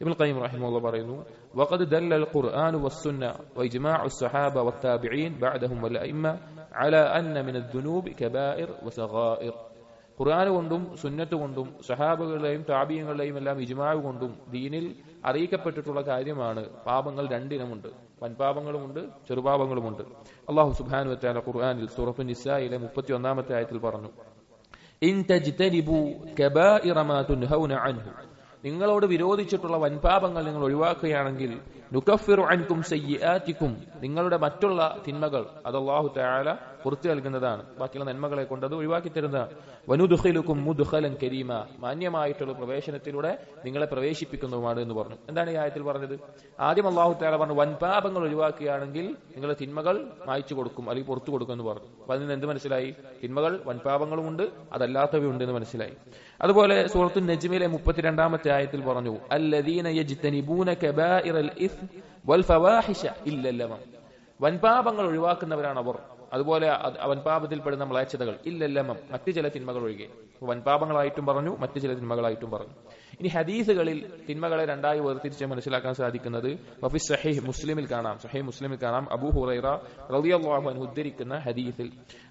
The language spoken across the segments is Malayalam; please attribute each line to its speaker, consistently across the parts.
Speaker 1: ഇബ്നുൽ ഖയ്യിം റഹിമഹുല്ലാഹ് പറയുന്നു, വഖദ് ദല്ലൽ ഖുർആനു വസ്സുന്ന വഇജ്മാഉ الصحابة والتابعين بعدهم والأئمة على أن من الذنوب كبائر وصغائر. ഖുർആൻ കൊണ്ടും സുന്നത്ത് കൊണ്ടും സഹാബകളുടെയും താബിഈങ്ങളുടെയും എല്ലാം ഇജ്മാഅ് കൊണ്ടും ദീനിൽ അറിയിക്കപ്പെട്ടിട്ടുള്ള കാര്യമാണ് പാപങ്ങൾ രണ്ടിനമുണ്ട്, വൻപാപങ്ങളുമുണ്ട് ചെറുപാപങ്ങളുമുണ്ട്. അല്ലാഹു സുബ്ഹാനഹു വ തആല ഖുർആനിൽ സൂറത്തുൻ നിസായിലെ 31-ാമത്തെ ആയത്തിൽ പറഞ്ഞു, ഇൻ തജ്തനിബു കബായിറ മാ തുൻഹൗന അൻഹു, നിങ്ങളോട് വിരോധിച്ചിട്ടുള്ള വൻപാപങ്ങൾ നിങ്ങൾ ഒഴിവാക്കുകയാണെങ്കിൽ നുകഫിറു അൻകും സയ്യിആതികും, നിങ്ങളുടെ മറ്റുള്ള തിന്മകൾ അത് അല്ലാഹു തആല പുറത്തു നൽകുന്നതാണ്, ബാക്കിയുള്ള നന്മകളെ കൊണ്ട് അത് ഒഴിവാക്കി തരുന്നതാണ്. വനുദ്ഖിലുകും മുദ്ഖലൻ കരീമ, മാന്യമായിട്ടുള്ള പ്രവേശനത്തിലൂടെ നിങ്ങളെ പ്രവേശിപ്പിക്കുന്നതുമാണ് എന്ന് പറഞ്ഞു. എന്താണ് ഈ ആയത്തിൽ പറഞ്ഞത്? ആദ്യം അല്ലാഹു തആല പറഞ്ഞു വൻപാപങ്ങൾ ഒഴിവാക്കുകയാണെങ്കിൽ നിങ്ങളുടെ തിന്മകൾ മായ്ച്ചു കൊടുക്കും അല്ലെങ്കിൽ പുറത്തു കൊടുക്കും എന്ന് പറഞ്ഞു. അപ്പൊ അതിൽ നിന്ന് എന്ത് മനസ്സിലായി? തിന്മകൾ വൻപാപങ്ങളുമുണ്ട്, അതല്ലാത്തവയുണ്ട് എന്ന് മനസ്സിലായി. അതുപോലെ സൂറത്തുൻ നജ്മിലെ 32-ാമത്തെ ആയത്തിൽ പറഞ്ഞു, അല്ലദീന യജ്തനിബൂന കബായിറൽ ഇസ്മ വൽ ഫവാഹിഷ ഇല്ലൽ ലമം, വൻപാപങ്ങൾ ഒഴിവാക്കുന്നവരാണ് അവർ, അതുപോലെ വൻപാപത്തിൽപ്പെടുന്ന മ്ലേച്ഛതകൾ ഇല്ലൽ ലമം, മറ്റു ചില തിന്മകൾ ഒഴികെ. വൻപാപങ്ങളായിട്ടും പറഞ്ഞു, മറ്റു ചില തിന്മകളായിട്ടും പറഞ്ഞു. ഇനി ഹദീസുകളിൽ തിന്മകളെ രണ്ടായി വേർതിരിച്ച് മനസ്സിലാക്കാൻ സാധിക്കുന്നത് വഫി സഹീഹ് മുസ്ലിമിൽ കാണാം, സഹീഹ് മുസ്ലിമിൽ കാണാം, അബൂ ഹുറൈറ റളിയല്ലാഹു അൻഹു ഉദ്ധരിക്കുന്ന ഹദീസിൽ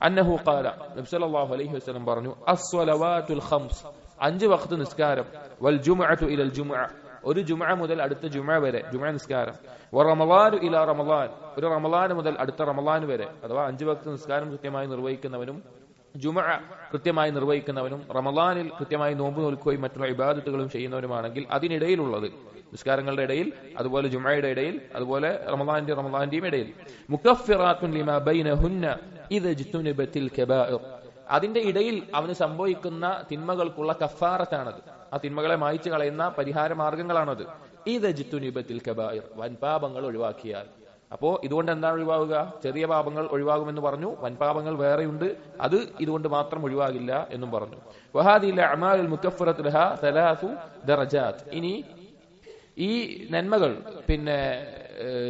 Speaker 1: അന്നഹു ഖാല, നബി സല്ലല്ലാഹു അലൈഹി വസല്ലം പറഞ്ഞു, അസ്സലവാതുൽ ഖംസ്, 5 വഖ്ത് നിസ്കാരം, വൽ ജുമുഅതു ഇലൽ ജുമുഅ, ഒരു ജുമുഅ മുതൽ അടുത്ത ജുമുഅ വരെ ജുമുഅ നിസ്കാരം, വ റമളാനു ഇലാ റമളാൻ, ഒരു റമളാൻ മുതൽ അടുത്ത റമളാൻ വരെ, അഥവാ 5 വഖ്ത് നിസ്കാരം കൃത്യമായി നിർവഹിക്കുന്നവനും ജുമുഅ കൃത്യമായി നിർവഹിക്കുന്നവനും റമളാനിൽ കൃത്യമായി നോമ്പ് നോൽക്കുകയും മറ്റുള്ള ഇബാദത്തുകളും ചെയ്യുന്നവരുമാണെങ്കിൽ അതിനിടയിലുള്ളത് നിസ്കാരങ്ങളുടെ ഇടയിൽ, അതുപോലെ ജുമുഅയുടെ ഇടയിൽ, അതുപോലെ റമളാന്റെയും ഇടയിൽ, മുകഫിറാത്തുൻ ലിമാ ബൈനഹുന്ന ഇദ ജ്തുനിബത്തിൽ കബായിർ, അതിന്റെ ഇടയിൽ അവന് സംഭവിക്കുന്ന തിന്മകൾക്കുള്ള കഫാറത്താണത്, ആ തിന്മകളെ മായ്ച്ചു കളയുന്ന പരിഹാര മാർഗങ്ങളാണത്. ഇദ ജ്തുനിബത്തിൽ കബായിർ, വൻപാപങ്ങൾ ഒഴിവാക്കിയാൽ. അപ്പോ ഇതുകൊണ്ട് എന്താണ് ഒഴിവാകുക? ചെറിയ പാപങ്ങൾ ഒഴിവാകുമെന്ന് പറഞ്ഞു, വൻപാപങ്ങൾ വേറെയുണ്ട്, അത് ഇതുകൊണ്ട് മാത്രം ഒഴിവാകില്ല എന്നും പറഞ്ഞു. വഹാദിൽ അഅമാലുൽ മുകഫിറത്തു ലഹാ 3 ദറജാത്ത്, ഇനി ഈ നന്മകൾ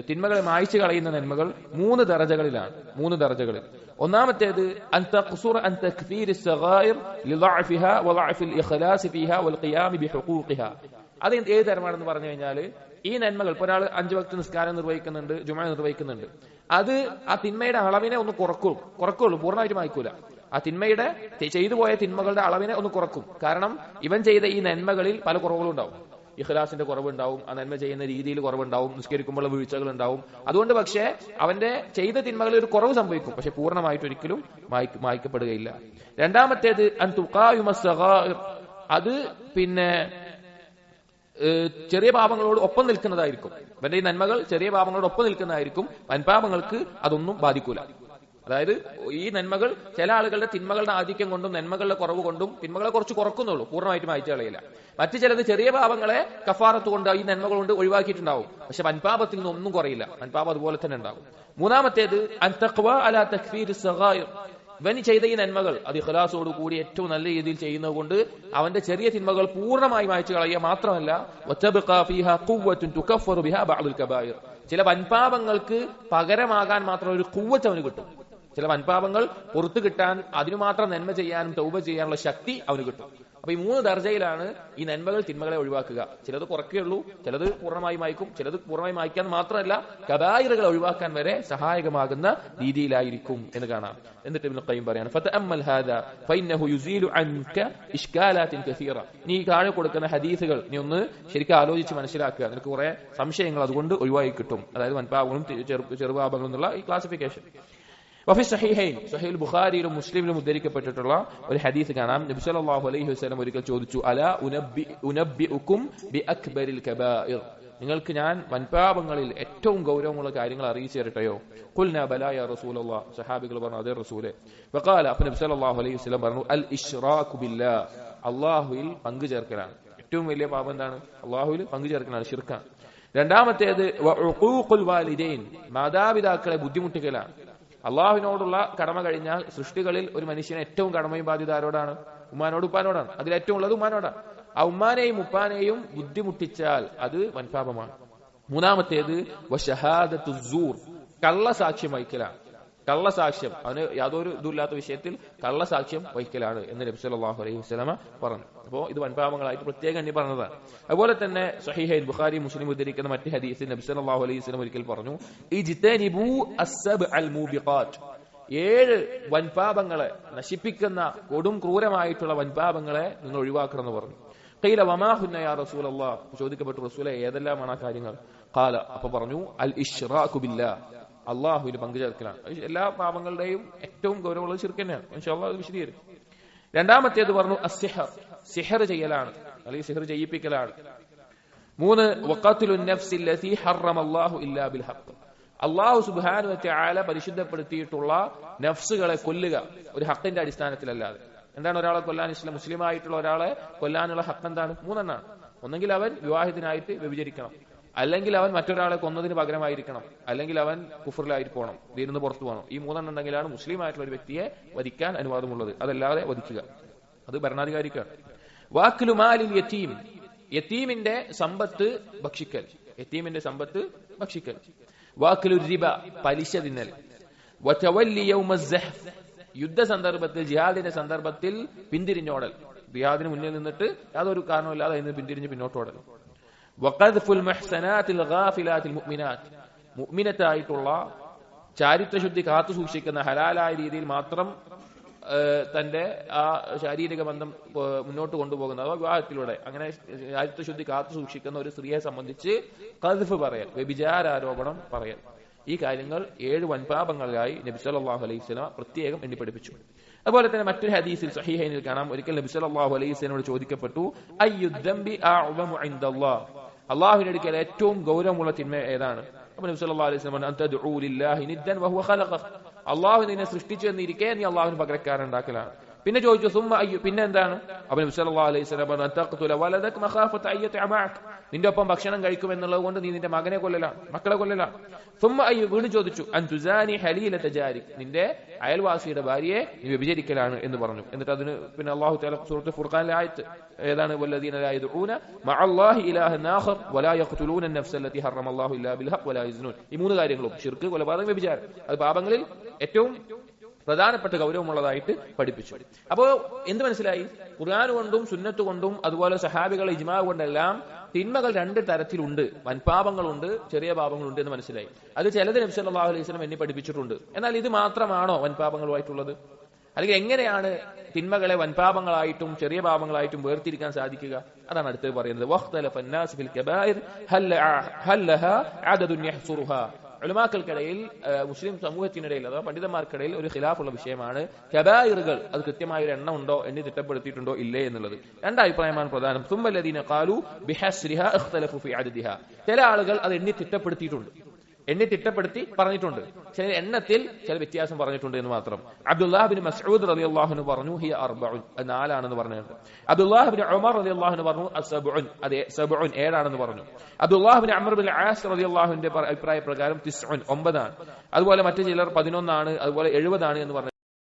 Speaker 1: തിന്മകളെ മായ്ച്ചു കളയുന്ന നന്മകൾ 3 ദറജകളിലാണ്, 3 ദറജകളിൽ. ഒന്നാമത്തേത് അൻ തഖ്സുറ അൻ തക്ഫീർ الصغائر لضعفها وضعف الاخلاص فيها والقيام بحقوقها. അത് ഏത് തരമാണെന്ന് പറഞ്ഞു കഴിഞ്ഞാൽ, ഈ നന്മകൾ ഇപ്പോൾ ഒരാൾ 5 വക്ത് നിസ്കാരം നിർവഹിക്കുന്നുണ്ട്, ജുമുഅ നിർവഹിക്കുന്നുണ്ട്, അത് ആ തിന്മയുടെ അളവിനെ ഒന്ന് കുറക്കുള്ളൂ, പൂർണ്ണമായിട്ട് മായ്ക്കൂല. ആ തിന്മയുടെ ചെയ്തു പോയ തിന്മകളുടെ അളവിനെ ഒന്ന് കുറക്കും. കാരണം ഇവൻ ചെയ്ത ഈ നന്മകളിൽ പല കുറവുകളും ഉണ്ടാവും, ഇഖ്ലാസിന്റെ കുറവുണ്ടാവും, ആ നന്മ ചെയ്യുന്ന രീതിയിൽ കുറവുണ്ടാവും, നിസ്കരിക്കുമ്പോഴുള്ള വീഴ്ചകൾ ഉണ്ടാവും. അതുകൊണ്ട് പക്ഷേ അവന്റെ ചെയ്ത തിന്മകളിൽ ഒരു കുറവ് സംഭവിക്കും, പക്ഷെ പൂർണ്ണമായിട്ട് ഒരിക്കലും മായ്ക്കപ്പെടുകയില്ല. രണ്ടാമത്തേത് അൻ തുഖായിമ സഗായിർ, അത് ചെറിയ പാപങ്ങളോട് ഒപ്പം നിൽക്കുന്നതായിരിക്കും. അവന്റെ ഈ നന്മകൾ ചെറിയ പാപങ്ങളോട് ഒപ്പം നിൽക്കുന്നതായിരിക്കും, വൻപാപങ്ങൾക്ക് അതൊന്നും ബാധിക്കൂല. അതായത് ഈ നന്മകൾ ചില ആളുകളുടെ തിന്മകളുടെ ആധിക്യം കൊണ്ടും നന്മകളുടെ കുറവ് കൊണ്ടും തിന്മകളെ കുറച്ച് കുറക്കുന്നുള്ളൂ, പൂർണ്ണമായിട്ട് മായ്ച്ചു കളയില്ല. മറ്റു ചിലത് ചെറിയ പാപങ്ങളെ കഫാറത്ത് കൊണ്ട് ഈ നന്മകൾ കൊണ്ട് ഒഴിവാക്കിയിട്ടുണ്ടാവും, പക്ഷെ വൻപാപത്തിൽ നിന്നൊന്നും കുറയില്ല, വൻപാപം അതുപോലെ തന്നെ ഉണ്ടാവും. മൂന്നാമത്തേത് അൻ തഖ്വ അലാ തക്ഫീർ സഗായിർ, ഇവൻ ചെയ്ത ഈ നന്മകൾ അത് ഇഖ്ലാസോട് കൂടി ഏറ്റവും നല്ല രീതിയിൽ ചെയ്യുന്നത് കൊണ്ട് അവന്റെ ചെറിയ തിന്മകൾ പൂർണ്ണമായി മായ്ച്ചു കളയുക മാത്രമല്ല, വതബ്ഖാ ഫീഹാ ഖുവ്വത്തുൻ തുകഫറു ബിഹാ ബഅദുൽ കബായിർ, ചില വൻപാപങ്ങൾക്ക് പകരമാകാൻ മാത്രം ഒരു ഖുവ്വത്ത് അവന് കിട്ടും. ചില വൻപാപങ്ങൾ പുറത്തു കിട്ടാൻ അതിനു മാത്രം നന്മ ചെയ്യാനും തൗബ ചെയ്യാനുള്ള ശക്തി അവന് കിട്ടും. അപ്പൊ ഈ 3 ദർജയിലാണ് ഈ നന്മകൾ തിന്മകളെ ഒഴിവാക്കുക. ചിലത് കുറയ്ക്കുകയുള്ളൂ, ചിലത് പൂർണ്ണമായി മായ്ക്കും, ചിലത് പൂർണ്ണമായി മായ്ക്കാൻ മാത്രമല്ല കബായിറുകൾ ഒഴിവാക്കാൻ വരെ സഹായകമാകുന്ന രീതിയിലായിരിക്കും എന്ന് കാണാം. എന്നിട്ട് ഇബ്നു ഖയ്യിം പറയാണ്, ഫതഅമ്മൽ ഹാദാ ഫഇന്നഹു യുസീലു അൻക ഇഷ്കാലാത്തിൻ കസീറ, നീ താഴെ കൊടുക്കുന്ന ഹദീസുകൾ നീ ഒന്ന് ശരിക്കും ആലോചിച്ച് മനസ്സിലാക്കുക, നിനക്ക് കുറെ സംശയങ്ങൾ അതുകൊണ്ട് ഒഴിവായി കിട്ടും. അതായത് വൻപാപങ്ങളും ചെറുപാപങ്ങളും എന്നുള്ള ഈ ക്ലാസിഫിക്കേഷൻ. വഫി സഹീഹൈൻ, സഹീഹുൽ ബുഖാരിയിലും മുസ്ലിമിലും ഉദ്ധരിക്കപ്പെട്ടിട്ടുള്ള ഒരു ഹദീസ് കാണാം. നബി സല്ലല്ലാഹു അലൈഹി വസല്ലം ഒരിക്കൽ ചോദിച്ചു, അലാ ഉനബ്ബിഉകും ബിഅക്ബരിൽ കബായിർ, നിങ്ങൾക്ക് ഞാൻ വൻപാപങ്ങളിൽ ഏറ്റവും ഗൗരവമുള്ള കാര്യങ്ങൾ അറിയിച്ചു തരട്ടെയോ? ഖുൽനാ ബലാ യാ റസൂലല്ലാഹ്, സഹാബികൾ പറഞ്ഞു അതേ റസൂലേ. വഖാല, അപ്പോൾ നബി സല്ലല്ലാഹു അലൈഹി വസല്ലം പറഞ്ഞു, അൽ ഇശ്റാഖു ബില്ലാഹ്, അല്ലാഹുവിൽ പങ്കു ചേർക്കലാണ്. ഏറ്റവും വലിയ പാപം എന്താണ്? അല്ലാഹുവിൽ പങ്കു ചേർക്കലാണ്, ശിർക്കാണ്. രണ്ടാമത്തേത് വഉഖൂഖുൽ വാലിദൈൻ, മാതാപിതാക്കളെ ബുദ്ധിമുട്ടിക്കലാണ്. അള്ളാഹുവിനോടുള്ള കടമ കഴിഞ്ഞാൽ സൃഷ്ടികളിൽ ഒരു മനുഷ്യന് ഏറ്റവും കടമയും ബാധ്യത ആരോടാണ്? ഉമ്മാനോട് ഉപ്പാനോടാണ്. അതിലേറ്റവും ഉള്ളത് ഉമ്മാനോടാണ്. ആ ഉമ്മാനെയും ഉപ്പാനെയും ബുദ്ധിമുട്ടിച്ചാൽ അത് വൻപാപമാണ്. മൂന്നാമത്തേത് വശഹാദത്തുസ്സൂർ, കള്ളസാക്ഷ്യം വഹിക്കലാണ്. കള്ളസാക്ഷ്യം, അവന് യാതൊരു ഇതുമില്ലാത്ത വിഷയത്തിൽ കള്ളസാക്ഷ്യം വഹിക്കലാണ് എന്ന് നബി സല്ലല്ലാഹു അലൈഹി വസല്ലമ പറഞ്ഞു. അപ്പോൾ ഇത് വൻപാപങ്ങളായിട്ട് പ്രത്യേകം എണ്ണി പറഞ്ഞതാണ്. അതുപോലെ തന്നെ സ്വഹീഹൈൻ ബുഖാരി മുസ്ലിം ഉദ്ധരിക്കുന്ന മറ്റ് ഹദീസിൽ നബി സല്ലല്ലാഹു അലൈഹി വസല്ലം ഒരിക്കൽ പറഞ്ഞു, ഇജ്തനിബൂ അസ്സബ്അൽ മൂബിഖാത്ത്, 7 വൻപാപങ്ങളെ നശിപ്പിക്കുന്ന കൊടും ക്രൂരമായിട്ടുള്ള വൻപാപങ്ങളെ നിങ്ങൾ ഒഴിവാക്കണം എന്ന് പറഞ്ഞു. ഖീല വമാ ഹുന്ന യാ റസൂലല്ലാഹ്, ചോദിക്കപ്പെട്ടു റസൂലേ ഏതെല്ലാമാണ് ആ കാര്യങ്ങൾ? ഖാല, അപ്പൊ പറഞ്ഞു അൽ ഇശ്റാഖു ബില്ലാഹ്, അള്ളാഹുവിന് പങ്കു ചേർക്കലാണ്. എല്ലാ പാപങ്ങളുടെയും ഏറ്റവും ഗൗരവമുള്ളത് ശിർക്ക് തന്നെയാണ്. ഇൻഷാ അല്ലാഹ് അത് വിശദീകരിക്കും. രണ്ടാമത്തേത് പറഞ്ഞു അസ്സിഹർ, സിഹർ ചെയ്യലാണ് അല്ലെങ്കിൽ സിഹർ ചെയ്യിപ്പിക്കലാണ്. 3 വഖത്ലുൻ നഫ്സി അല്ലതി ഹറമല്ലാഹു ഇല്ലാ ബിൽ ഹഖ്, അള്ളാഹു സുബ്ഹാനഹു വ തആല പരിശുദ്ധപ്പെടുത്തിയിട്ടുള്ള നഫ്സുകളെ കൊല്ലുക ഒരു ഹഖിന്റെ അടിസ്ഥാനത്തിലല്ലാതെ. എന്താണ് ഒരാളെ കൊല്ലാൻ മുസ്ലിം ആയിട്ടുള്ള ഒരാളെ കൊല്ലാനുള്ള ഹഖ് എന്താണ്? 3 എണ്ണമാണ്. ഒന്നെങ്കിൽ അവൻ വിവാഹിതനായിട്ട് വ്യഭിചരിക്കണം, അല്ലെങ്കിൽ അവൻ മറ്റൊരാളെ കൊന്നതിന് പകരമായിരിക്കണം, അല്ലെങ്കിൽ അവൻ കുഫറിലായിട്ട് പോകണം, ദീനിൽ നിന്ന് പുറത്തു പോകണം. ഈ 3 എണ്ണം ഉണ്ടെങ്കിലാണ് മുസ്ലിം ആയിട്ടുള്ള ഒരു വ്യക്തിയെ വധിക്കാൻ അനുവാദമുള്ളത്. അതല്ലാതെ വധിക്കുക അത് ഭരണാധികാരിക്കാണ്. വാക്കിലു മാലിൽ യതീം, യതീമിന്റെ സമ്പത്ത് ഭക്ഷിക്കൽ, യതീമിന്റെ സമ്പത്ത് ഭക്ഷിക്കൽ. വാക്കിലു റിബ, പലിശ തിന്നൽ. വതവല്ലി യൗമസ് സഹഫ്, യുദ്ധ സന്ദർഭത്തിൽ ജിഹാദിന്റെ സന്ദർഭത്തിൽ പിന്തിരിഞ്ഞോടൽ, ജിഹാദിന് മുന്നിൽ നിന്നിട്ട് യാതൊരു കാരണമില്ലാതെ അതിന് പിന്തിരിഞ്ഞ് പിന്നോട്ടോടൽ. വഖദ്ഫുൽ മുഹ്സനാത്തിൽ ഗാഫിലാത്തിൽ മുഅ്മിനാത്ത്, മുഅ്മിനത്തായിട്ടുള്ള ചാരിത്രശുദ്ധി കാത്തു സൂക്ഷിക്കുന്ന ഹലാലായ രീതിയിൽ മാത്രം തന്റെ ആ ശാരീരിക ബന്ധം മുന്നോട്ട് കൊണ്ടുപോകുന്ന അഥവാ വിവാഹത്തിലൂടെ അങ്ങനെ ചാരിത്രശുദ്ധി കാത്തു സൂക്ഷിക്കുന്ന ഒരു സ്ത്രീയെ സംബന്ധിച്ച് ഖദ്ഫ് പറയൽ, വ്യഭിചാരോപണം പറയൽ. ഈ കാര്യങ്ങൾ 7 വൻപാപങ്ങളായി നബി സല്ലല്ലാഹു അലൈഹി വസല്ലം പ്രത്യേകം എണ്ണി പഠിപ്പിച്ചു. അതുപോലെ തന്നെ മറ്റൊരു ഹദീസിൽ സ്വഹീഹൈനിൽ കാണാം, ഒരിക്കൽ നബി സല്ലല്ലാഹു അലൈഹി വസല്ലമയോട് ചോദിക്കപ്പെട്ടു, അയ്യുദ്ദംബി അഅ്ളമു ഇൻദല്ലാഹ്, അല്ലാഹുവിന്റെ അടുക്കൽ ഏറ്റവും ഗൗരവമുള്ള തിന്മ ഏതാണ്? അപ്പോൾ നബി സല്ലല്ലാഹു അലൈഹി വസല്ലം പറഞ്ഞു, അൻതദ്ഉ ലില്ലാഹി നിദ്ദൻ വഹുവ ഖലഖക, അല്ലാഹു നിന്നെ സൃഷ്ടിച്ചു എന്നിരിക്കെ നീ അല്ലാഹുവിന് പകരക്കാരൻ ഉണ്ടാക്കലാണ്. പിന്നെ ചോദിച്ചു സുമ്മ അയ്യു, പിന്നെ എന്താണ്? അപ്പോൾ നബി സല്ലല്ലാഹു അലൈഹി വസല്ലം പറഞ്ഞു, തഖ്തുല വലദക മഖാഫത അയ്യത മഅക, നിന്റെ ഒപ്പം ഭക്ഷണം കഴിക്കുമെന്നുള്ളത് കൊണ്ട് നീ നിന്റെ മകനെ കൊല്ലലാണ്, മക്കളെ കൊല്ലലാണ്. സുമ്മ അയ്യു, വീണ്ടും ചോദിച്ചു, അൻ തുസാനി ഹലീലത ജാരിക്, നിന്റെ അയൽവാസിയുടെ ഭാര്യയെ നീ വ്യഭിചരിക്കലാണ് എന്ന് പറഞ്ഞു. എന്നിട്ട് അതിന് പിന്നെ അല്ലാഹു തആല സൂറത്തുൽ ഫുർഖാനിലെ ആയത്ത് ഏതാണ്? വല്ലദീന ലാ യദ്ഊന മഅല്ലാഹി ഇലാഹൻ ആഖർ വലാ യഖ്തുലൂന അൻ-നഫ്സ അല്ലതി ഹറമല്ലാഹു ഇല്ലാ ബിൽ ഹഖ് വലാ യസ്നൂൻ. ഈ 3 കാര്യങ്ങളും ശിർക്ക്, കൊലപാതകം, വ്യഭിചാരം, അത് പാപങ്ങളിൽ ഏറ്റവും പ്രധാനപ്പെട്ട ഗൗരവമുള്ളതായിട്ട് പഠിപ്പിച്ചു. അപ്പോ എന്ത് മനസ്സിലായി? ഖുർആൻ കൊണ്ടും സുന്നത്ത് കൊണ്ടും അതുപോലെ സഹാബികളുടെ ഇജ്മാ കൊണ്ടെല്ലാം തിന്മകൾ 2 തരത്തിലുണ്ട്, വൻപാപങ്ങളുണ്ട്, ചെറിയ പാപങ്ങളുണ്ട് എന്ന് മനസ്സിലായി. അത് ചിലത് നബി സല്ലല്ലാഹു അലൈഹി വസല്ലം എന്നെ പഠിപ്പിച്ചിട്ടുണ്ട്. എന്നാൽ ഇത് മാത്രമാണോ വൻപാപങ്ങളുമായിട്ടുള്ളത്? അല്ലെങ്കിൽ എങ്ങനെയാണ് തിന്മകളെ വൻപാപങ്ങളായിട്ടും ചെറിയ പാപങ്ങളായിട്ടും വേർതിരിക്കാൻ സാധിക്കുക? അതാണ് അടുത്ത് പറയുന്നത്. വഖ്തലഫ അന്നാസ് ഫിൽ കബായിർ ഹൽ ലഹാ അദദുൻ യഹ്സുറുഹാ, ഉലമാക്കൾക്കിടയിൽ മുസ്ലിം സമൂഹത്തിനിടയിൽ അഥവാ പണ്ഡിതന്മാർക്കിടയിൽ ഒരു ഖിലാഫുള്ള വിഷയമാണ് കബായിറുകൾ അത് കൃത്യമായ ഒരു എണ്ണം ഉണ്ടോ, എണ്ണി തിട്ടപ്പെടുത്തിയിട്ടുണ്ടോ ഇല്ലേ എന്നുള്ളത്. 2 അഭിപ്രായമാണ് പ്രധാനം. സുമ്മല്ലദീന ഖാലു ബിഹസ്രിഹാ ഇഖ്തലഫു ഫി അദദിഹാ, ചില ആളുകൾ അത് എണ്ണി തിട്ടപ്പെടുത്തിയിട്ടുണ്ട്, എണ്ണി തിട്ടപ്പെടുത്തി പറഞ്ഞിട്ടുണ്ട്, ചില എണ്ണത്തിൽ ചില വ്യത്യാസം പറഞ്ഞിട്ടുണ്ട് എന്ന് മാത്രം. അബ്ദുല്ലാഹ് ബിൻ മസ്ഊദ് റളിയല്ലാഹു അൻഹു പറഞ്ഞു ഹിയ അർബഉൻ, 4 ആണെന്ന് പറഞ്ഞിട്ടുണ്ട്. അബ്ദുല്ലാഹ് ബിൻ ഉമർ റളിയല്ലാഹു അൻഹു പറഞ്ഞു അസ്സബഉൻ, അതെ 7 ആണെന്ന് പറഞ്ഞു. Abdullah bin Amr bin as റളിയല്ലാഹു അൻഹുവിന്റെ അഭിപ്രായ പ്രകാരം 9 ആണ്. അതുപോലെ മറ്റു ചിലർ 11 ആണ്, അതുപോലെ 70 ആണ് എന്ന് പറഞ്ഞു.